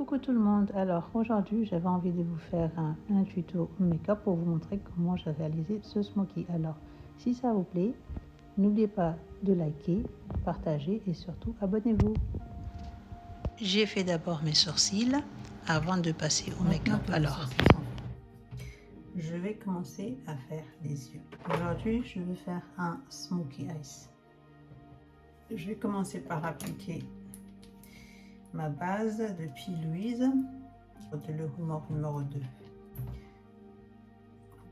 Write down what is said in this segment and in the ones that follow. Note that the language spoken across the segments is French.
Coucou tout le monde, alors aujourd'hui j'avais envie de vous faire un tuto make-up pour vous montrer comment j'ai réalisé ce smokey. Alors si ça vous plaît, n'oubliez pas de liker, partager et surtout abonnez-vous. J'ai fait d'abord mes sourcils avant de passer au make-up. Alors je vais commencer à faire les yeux. Aujourd'hui je vais faire un smokey eyes. Je vais commencer par appliquer ma base de P. Louise de Le Humor numéro 2. Faut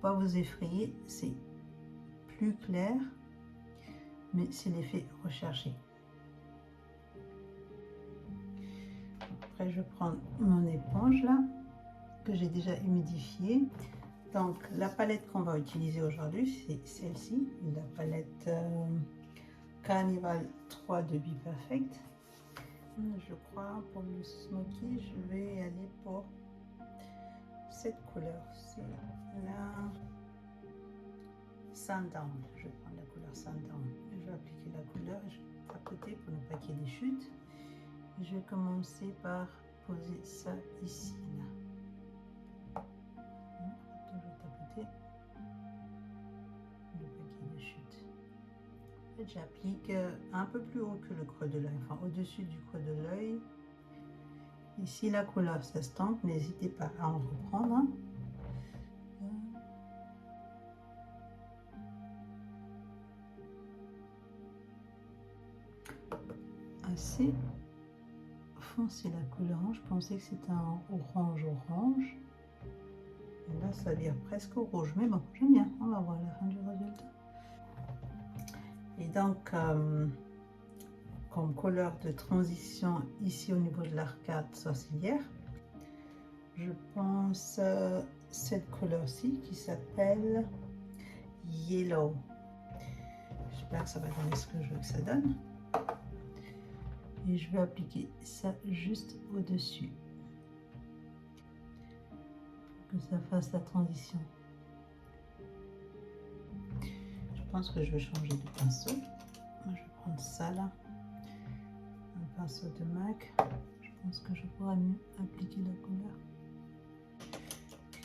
pas vous effrayer, c'est plus clair, mais c'est l'effet recherché. Après, je prends mon éponge là, que j'ai déjà humidifiée. Donc, la palette qu'on va utiliser aujourd'hui, c'est celle-ci, la palette Carnival 3 de Be Perfect. Je crois pour le smoky, je vais aller pour cette couleur, c'est la Sundown. Je vais prendre la couleur Sundown. Je vais appliquer la couleur à côté pour ne pas qu'il y ait des chutes. Je vais commencer par poser ça ici, là. Toujours tapoter pour ne pas qu'il y ait des chutes. En fait, j'applique un peu plus haut que le creux de l'œil, enfin au-dessus du creux de l'œil. Et si la couleur s'estompe, n'hésitez pas à en reprendre. Hein. Assez foncé la couleur. Je pensais que c'était un orange. Et là, ça vient presque au rouge. Mais bon, j'aime bien. On va voir la fin du résultat. Et donc, comme couleur de transition ici au niveau de l'arcade sourcilière, je pense cette couleur-ci qui s'appelle Yellow. J'espère que ça va donner ce que je veux que ça donne. Et je vais appliquer ça juste au-dessus pour que ça fasse la transition. Je pense que je vais changer de pinceau. Je vais prendre ça là, un pinceau de MAC. Je pense que je pourrais mieux appliquer la couleur.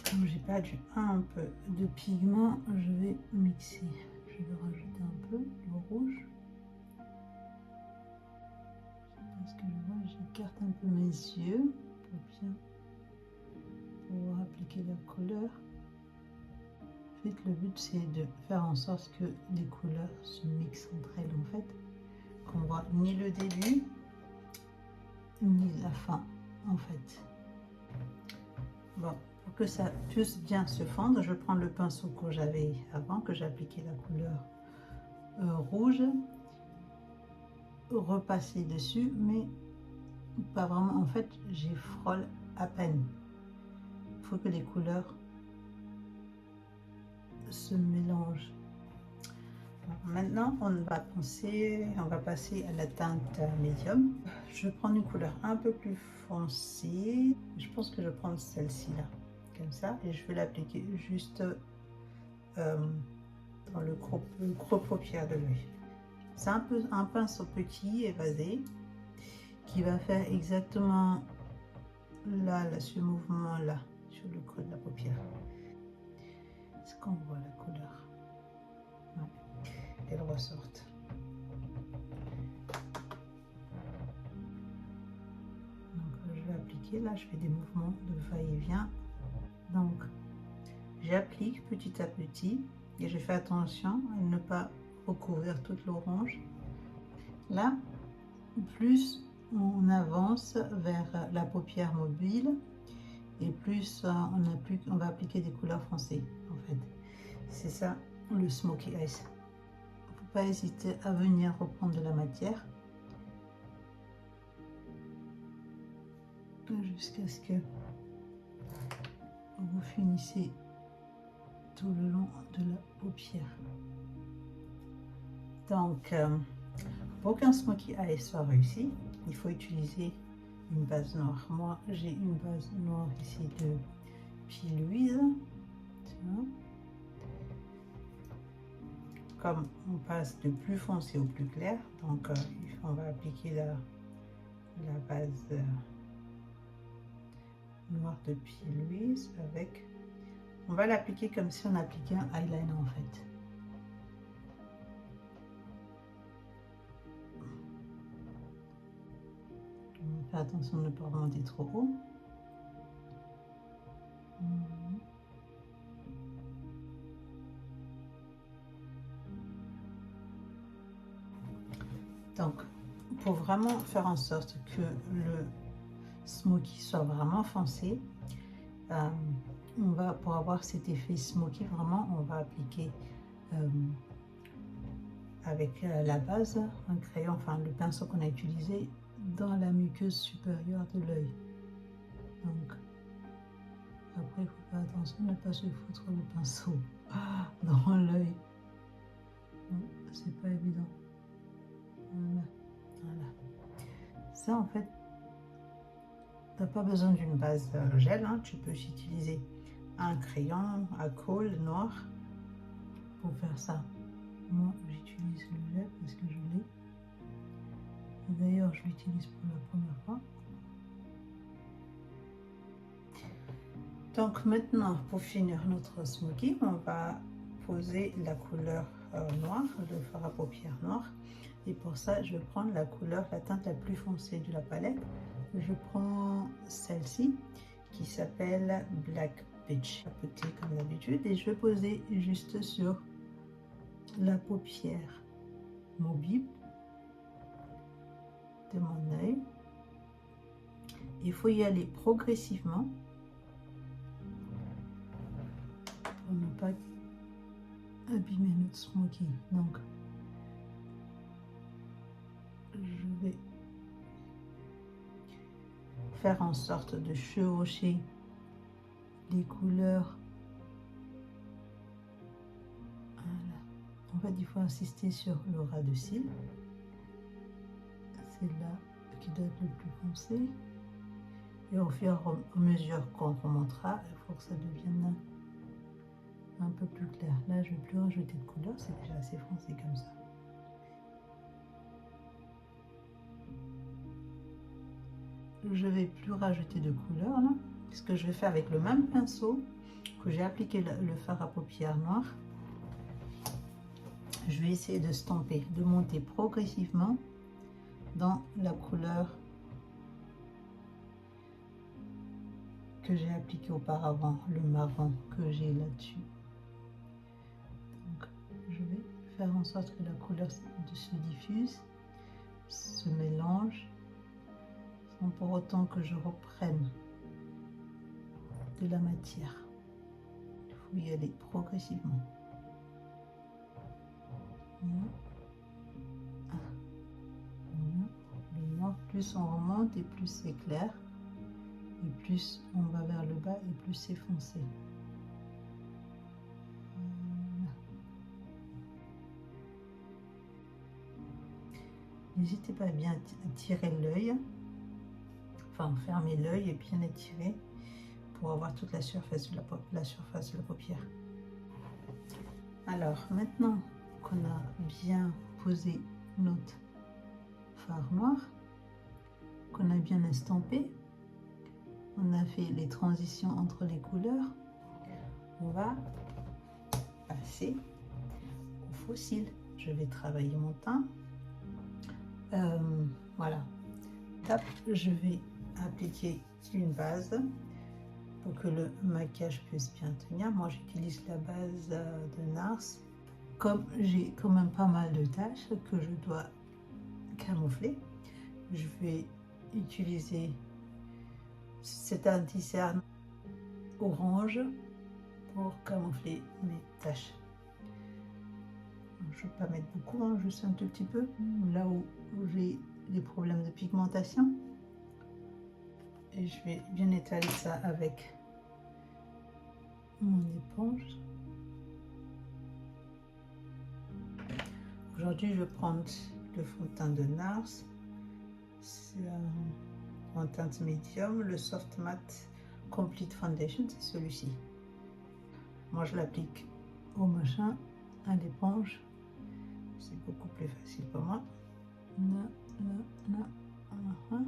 Comme j'ai perdu un peu de pigment, je vais mixer. Je vais rajouter un peu de rouge. Parce que je vois, j'écarte un peu mes yeux pour bien pouvoir appliquer la couleur. En fait, le but c'est de faire en sorte que les couleurs se mixent entre elles, en fait, qu'on voit ni le début ni la fin, en fait. Bon, pour que ça puisse bien se fondre, je prends le pinceau que j'avais avant, que j'ai appliqué la couleur rouge, repasser dessus, mais pas vraiment. En fait, j'y frôle à peine. Il faut que les couleurs se mélangent. Maintenant, on va passer à la teinte médium. Je vais prendre une couleur un peu plus foncée. Je pense que je vais prendre celle-ci là, comme ça, et je vais l'appliquer juste dans le gros paupière de l'œil. C'est un pinceau petit évasé qui va faire exactement là, ce mouvement là sur le creux de la paupière. Est-ce qu'on voit la couleur? Ouais. Elle ressorte. Donc je vais appliquer, là je fais des mouvements de va-et-vient. Donc j'applique petit à petit et je fais attention à ne pas recouvrir toute l'orange. Là, plus on avance vers la paupière mobile et plus on va appliquer des couleurs foncées, en fait. C'est ça le smokey eyes. Faut pas hésiter à venir reprendre de la matière jusqu'à ce que vous finissez tout le long de la paupière. Donc, pour qu'un smokey eye soit réussi, il faut utiliser une base noire. Moi, j'ai une base noire ici de P. Louise. Comme on passe de plus foncé au plus clair, donc on va appliquer la base noir de P. Louise avec... On va l'appliquer comme si on appliquait un eyeliner en fait. Fais attention de ne pas remonter trop haut. Donc, pour vraiment faire en sorte que le smoky soit vraiment foncé, on va, pour avoir cet effet smoky, vraiment, on va appliquer avec la base, un crayon, enfin le pinceau qu'on a utilisé dans la muqueuse supérieure de l'œil. Donc, après, il faut faire attention de ne pas se foutre le pinceau dans l'œil. C'est pas évident. Voilà. Voilà. Ça, en fait, t'as pas besoin d'une base gel, hein. Tu peux utiliser un crayon à colle noir pour faire ça. Moi, j'utilise le gel parce que je l'ai. D'ailleurs, je l'utilise pour la première fois. Donc maintenant, pour finir notre smoky, on va poser la couleur noire, le fard à paupières noir. Et pour ça, je vais prendre la couleur, la teinte la plus foncée de la palette. Je prends celle-ci qui s'appelle Black Beach, petit comme d'habitude, et je vais poser juste sur la paupière mobile de mon œil. Il faut y aller progressivement pour ne pas abîmer notre smoky. Donc, je vais faire en sorte de chevaucher les couleurs. Voilà. En fait, il faut insister sur le ras de cils. C'est là qui doit être le plus foncé. Et au fur et à mesure qu'on remontera, il faut que ça devienne un peu plus clair. Là, je ne vais plus rajouter de couleur, c'est déjà assez foncé comme ça. Je vais plus rajouter de couleur là. Ce que je vais faire avec le même pinceau que j'ai appliqué le fard à paupières noir, je vais essayer de stamper, de monter progressivement dans la couleur que j'ai appliqué auparavant, le marron que j'ai là-dessus. Donc, je vais faire en sorte que la couleur se diffuse, se mélange, sans pour autant que je reprenne de la matière. Il faut y aller progressivement. Le noir, plus on remonte et plus c'est clair. Et plus on va vers le bas et plus c'est foncé. N'hésitez pas à bien tirer l'œil, enfin fermer l'œil et bien étirer pour avoir toute la surface de la paupière. Alors maintenant qu'on a bien posé notre fard noir, qu'on a bien estampé, on a fait les transitions entre les couleurs, on va passer au faux cils. Je vais travailler mon teint. Voilà. Tape, je vais appliquer une base pour que le maquillage puisse bien tenir. Moi, j'utilise la base de NARS. Comme j'ai quand même pas mal de tâches que je dois camoufler, je vais utiliser cet anti-cerne orange pour camoufler mes taches. Je ne vais pas mettre beaucoup, hein, juste un tout petit peu, là où j'ai des problèmes de pigmentation. Et je vais bien étaler ça avec mon éponge. Aujourd'hui, je vais prendre le fond de teint de NARS. C'est en teinte médium, le Soft Matte Complete Foundation, c'est celui-ci. Moi, je l'applique au machin, à l'éponge. C'est beaucoup plus facile pour moi. Là, là, là, là.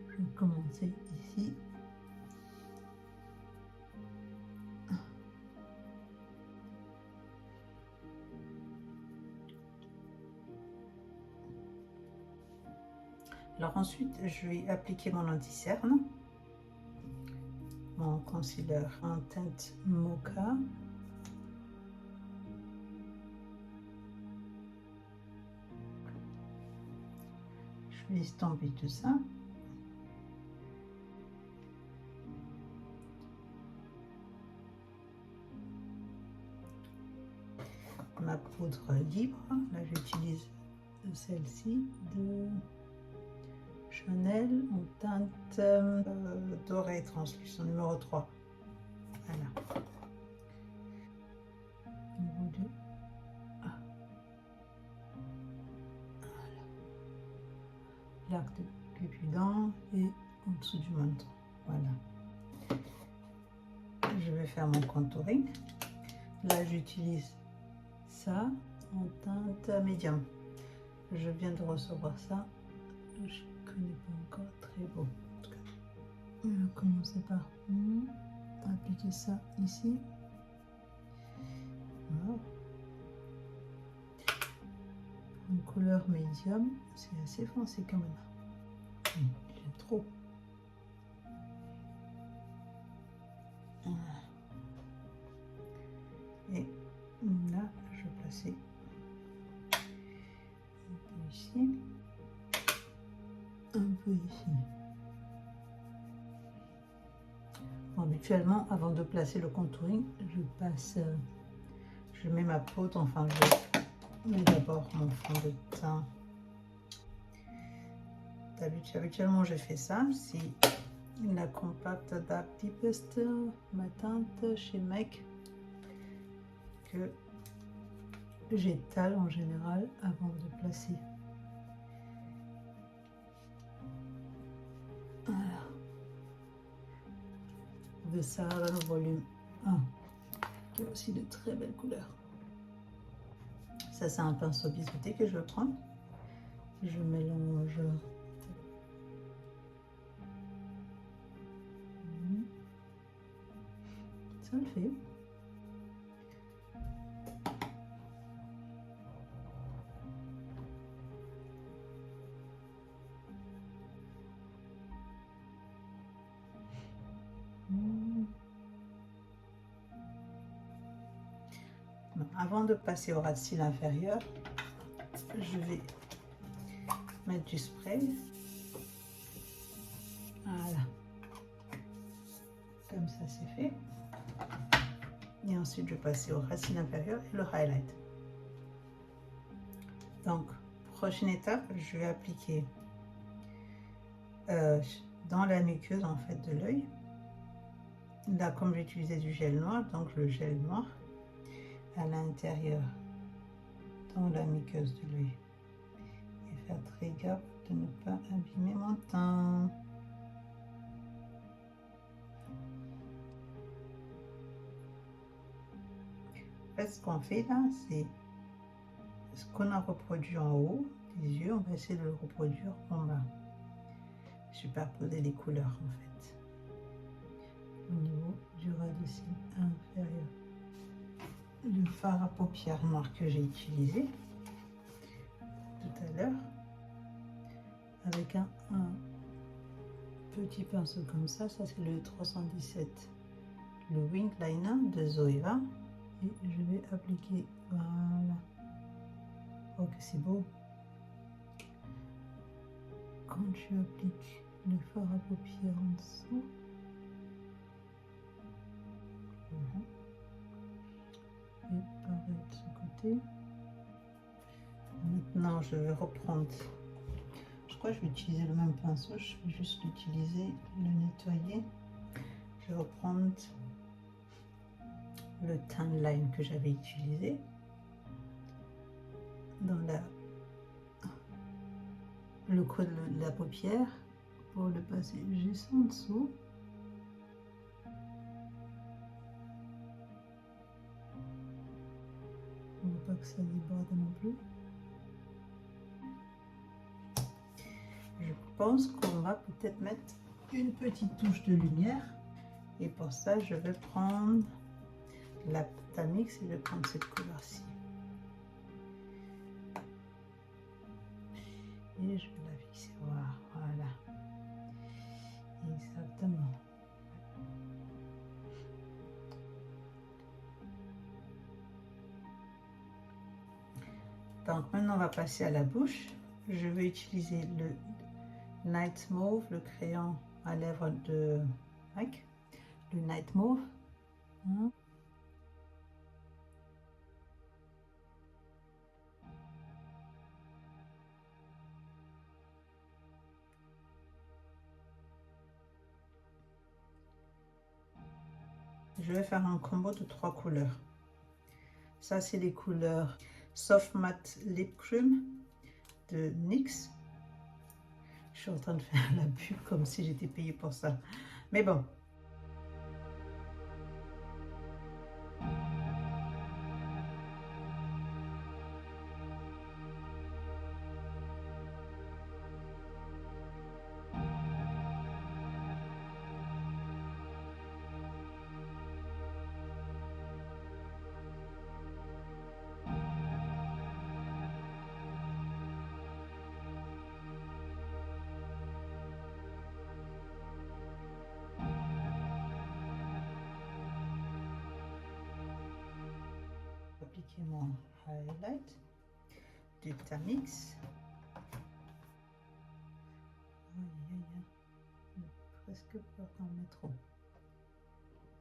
Je vais commencer ici. Alors ensuite, je vais appliquer mon anti-cerne, mon concealer en teinte mocha. Je vais estomper tout ça. Ma poudre libre, là j'utilise celle-ci de Chanel en teinte dorée translucent numéro 3. Voilà. Niveau 2. Ah. Voilà. L'arc de Cupidon et en dessous du menton. Voilà. Je vais faire mon contouring. Là j'utilise ça en teinte médium. Je viens de recevoir ça. Je connais pas encore, très beau. En tout cas, on va commencer par appliquer ça ici. Voilà. Une couleur médium, c'est assez foncé quand même. J'aime trop. Voilà. Et là, je vais placer un peu ici, un peu ici. Bon, habituellement, avant de placer le contouring, je mets ma poudre, enfin je mets d'abord mon fond de teint. Habituellement, je fais ça. C'est la compacte Dark Deepest, ma teinte chez MAC, que j'étale en général avant de placer. Voilà. The Sahara volume 1, qui a aussi de très belles couleurs. Ça, c'est un pinceau biseauté que je vais prendre. Je mélange. Ça le fait. Avant de passer au ras de cils inférieur, je vais mettre du spray. Voilà. Comme ça, c'est fait. Et ensuite, je vais passer au ras de cils inférieur et le highlight. Donc, prochaine étape, je vais appliquer dans la muqueuse en fait de l'œil. Là, comme j'utilisais du gel noir, donc le gel noir à l'intérieur dans la muqueuse de l'œil. Et faire très gaffe de ne pas abîmer mon teint. En fait, ce qu'on fait là, c'est ce qu'on a reproduit en haut des yeux, on va essayer de le reproduire en bas. Superposer les couleurs en fait. Au niveau du ras de cils inférieur. Le fard à paupières noir que j'ai utilisé tout à l'heure avec un petit pinceau comme ça c'est le 317, le Wing Liner de Zoeva, et je vais appliquer, voilà. Oh que c'est beau quand tu appliques le fard à paupières en dessous. Et pareil de ce côté. Maintenant, je vais reprendre. Je crois que je vais utiliser le même pinceau. Je vais juste l'utiliser, le nettoyer. Je vais reprendre le tan line que j'avais utilisé dans le creux de la paupière pour le passer juste en dessous. On ne veut pas que ça déborde non plus. Je pense qu'on va peut-être mettre une petite touche de lumière. Et pour ça, je vais prendre la Tamix et je vais prendre cette couleur-ci. Et je vais la fixer. Voilà. Exactement. Donc maintenant, on va passer à la bouche. Je vais utiliser le Night Mauve, le crayon à lèvres de Mike. Le Night Mauve. Je vais faire un combo de 3 couleurs. Ça, c'est les couleurs Soft Matte Lip Cream de NYX. Je suis en train de faire la pub comme si j'étais payée pour ça. Mais bon. Appliquer mon highlight du Tamix. J'ai presque peur d'en mettre trop.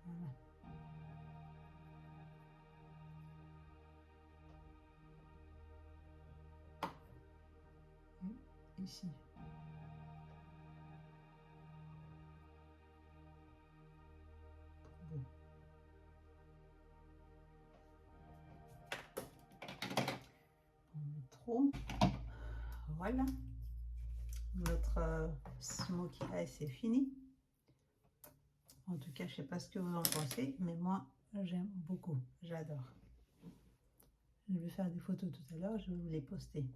Voilà. Et ici. Bon. On met trop. Voilà. Notre smokey eye, c'est fini. En tout cas, je ne sais pas ce que vous en pensez, mais moi, j'aime beaucoup. J'adore. Je vais faire des photos tout à l'heure, je vais vous les poster.